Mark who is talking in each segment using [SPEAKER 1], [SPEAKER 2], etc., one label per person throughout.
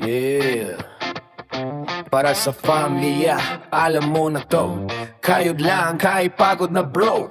[SPEAKER 1] Yeah. Para sa pamilya, alam mo na to. Kayod lang, kahit pagod na bro.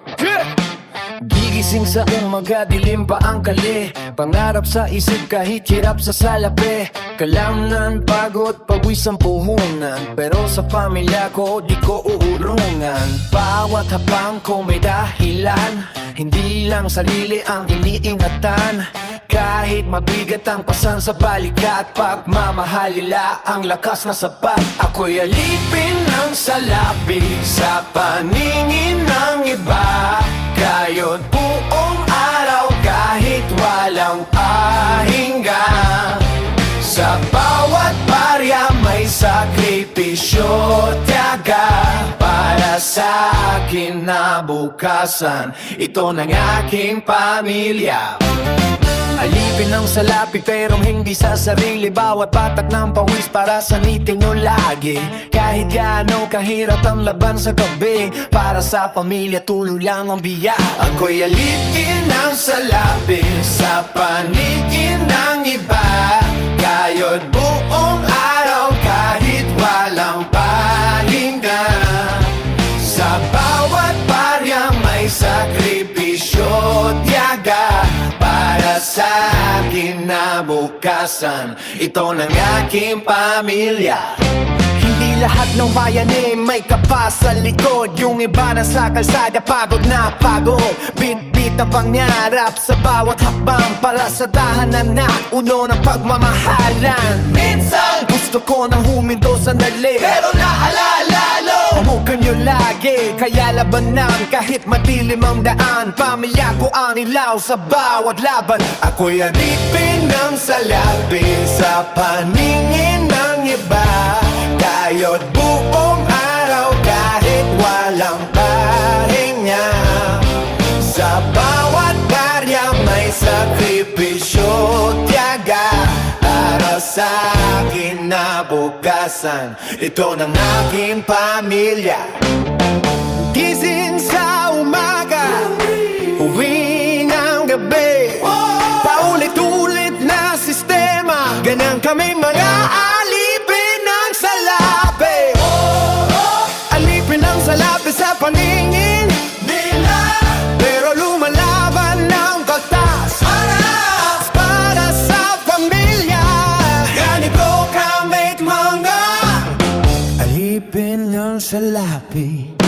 [SPEAKER 1] Gigising sa umaga, dilim pa ang kali. Pangarap sa isip kahit hirap sa salapi. Kalamnan, pagod, pawis ang puhunan. Pero sa pamilya ko, di ko uurungan. Bawat hapang ko may dahilan. Hindi lang sarili ang iniingatan. Kahit mabigat ang pasan sa balikat, pagmamahalila ang lakas na sapat. Ako'y alipin ng salapi sa paningin ng iba. Kayo't buong araw kahit walang pahinga. Sa bawat barya may sakripisyo, tiyaga. Para sa akin na bukasan, ito ng aking pamilya. Alipin ng salapi pero hindi sa sarili. Bawat patak ng pawis para sa nitin nyo lagi. Kahit gaano kahirap ang laban sa gabi, para sa pamilya tuloy lang ang biya. Ako'y alipin ng salapi sa paningin ng iba. Kayo't buong araw kahit walang pahinga. Sa bawat barya may sakripisyo, tiyaga. Para sa akin na bukasan, ito ng aking pamilya. Hindi lahat ng bayan may kapas sa likod. Yung iba na sa kalsada, pagod na pagod. Bit-bit ang pangyarap sa bawat hakbang. Para sa tahanan na uno ng pagmamahalan. Minsan gusto ko nang huminto sandali, pero naalala Pamukan nyo lagi, kaya labanan kahit madilim ang daan. Pamilya ko ang ilaw sa bawat laban. Ako'y alipin ng salapi sa paningin ng iba. Kayo't buong araw kahit walang pahinga. Sa bawat barya may sakripisyo, tiyaga. Para sa akin na bukasan, ito ng aking pamilya. Gising sa umaga, uwi ng gabi. Paulit-ulit na sistema, ganyan kami mga alipin ng salapi. Alipin ng salapi sa paningin nila, pero lumalaban ng batas para sa pamilya. Ganito kami mga alipin ng salapi.